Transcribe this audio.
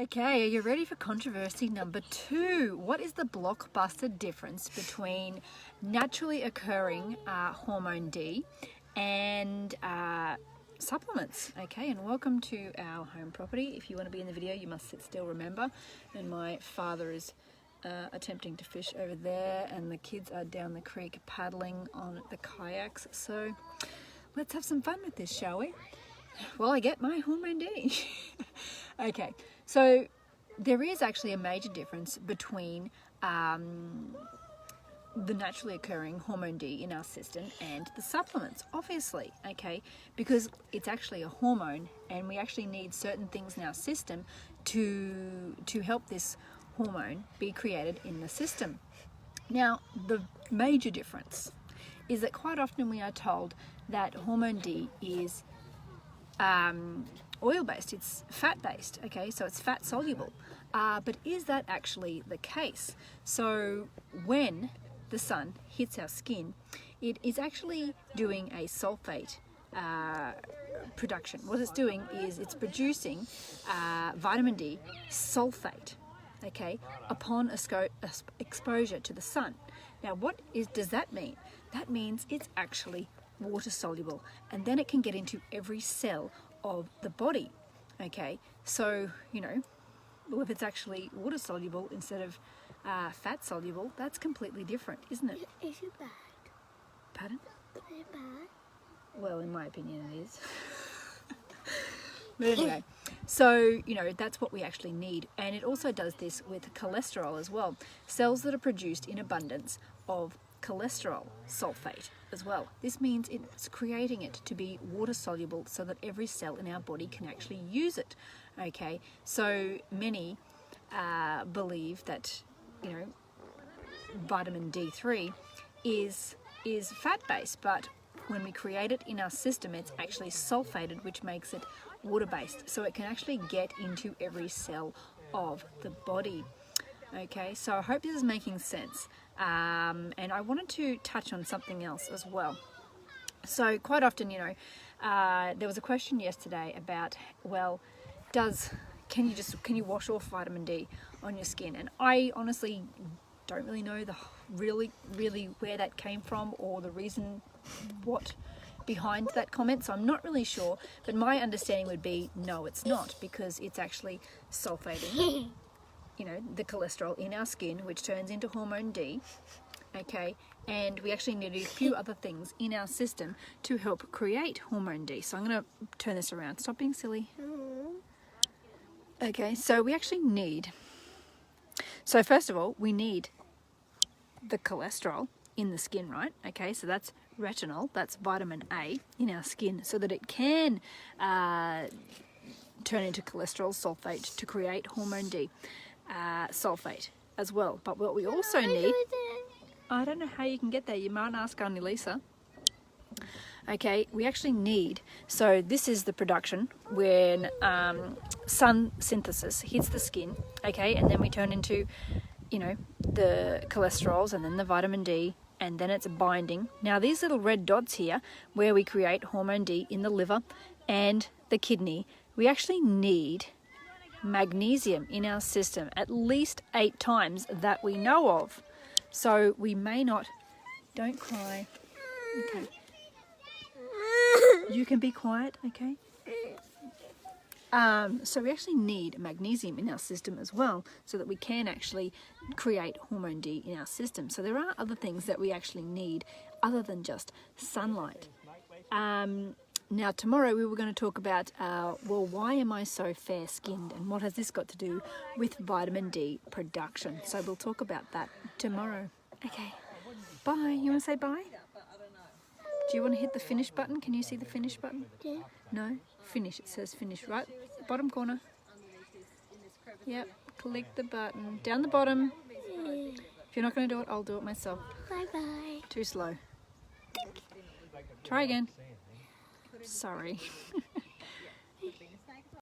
Okay, are you ready for controversy number 2? What is the blockbuster difference between naturally occurring hormone D and supplements? Okay, and welcome to our home property. If you want to be in the video, you must sit still, remember. And my father is attempting to fish over there, and the kids are down the creek paddling on the kayaks. So let's have some fun with this, shall we? While I get my hormone D. Okay, so there is actually a major difference between the naturally occurring hormone D in our system and the supplements, obviously, okay, because it's actually a hormone and we actually need certain things in our system to help this hormone be created in the system. Now, the major difference is that quite often we are told that hormone D is oil-based, it's fat-based, okay, so it's fat-soluble. But is that actually the case? So when the sun hits our skin, it is actually doing a sulfate production. What it's doing is it's producing vitamin D sulfate, okay, upon exposure to the sun. Now, what does that mean? That means it's actually water soluble, and then it can get into every cell of the body, okay? So, you know, well, if it's actually water soluble instead of fat soluble, that's completely different, isn't it? Is it bad? Pardon? Is it bad? Well, in my opinion, it is. But anyway, so, you know, that's what we actually need. And it also does this with cholesterol as well. Cells that are produced in abundance of cholesterol sulfate as well. This means it's creating it to be water soluble so that every cell in our body can actually use it. Okay, so many believe that, you know, vitamin D3 is fat-based, but when we create it in our system, it's actually sulfated, which makes it water-based, so it can actually get into every cell of the body. Okay, so I hope this is making sense. And I wanted to touch on something else as well. So quite often, you know, there was a question yesterday about, well, can you wash off vitamin D on your skin? And I honestly don't really know really where that came from or the reason behind that comment, so I'm not really sure, but my understanding would be no, it's not, because it's actually sulfating you know, the cholesterol in our skin, which turns into hormone D, okay, and we actually need a few other things in our system to help create hormone D. So I'm going to turn this around. Stop being silly. Okay, so we actually need, so first of all, we need the cholesterol in the skin, right? Okay, so that's retinol, that's vitamin A in our skin, so that it can turn into cholesterol sulfate to create hormone D sulfate as well. But what we also need, I don't know how you can get there, you might ask Auntie Lisa. Okay, we actually need, so this is the production when sun synthesis hits the skin, okay, and then we turn into, you know, the cholesterols and then the vitamin D, and then it's binding. Now these little red dots here where we create hormone D in the liver and the kidney, we actually need magnesium in our system at least 8 times that we know of. So we may not, don't cry, okay, you can be quiet, okay. So we actually need magnesium in our system as well, so that we can actually create hormone D in our system. So there are other things that we actually need other than just sunlight. Now tomorrow we were going to talk about, well, why am I so fair-skinned, and what has this got to do with vitamin D production? So we'll talk about that tomorrow. Okay, bye. You want to say bye? Do you want to hit the finish button? Can you see the finish button? Yeah. No? Finish. It says finish, right? Bottom corner. Yep. Click the button. Down the bottom. If you're not going to do it, I'll do it myself. Bye-bye. Too slow. Try again. Sorry.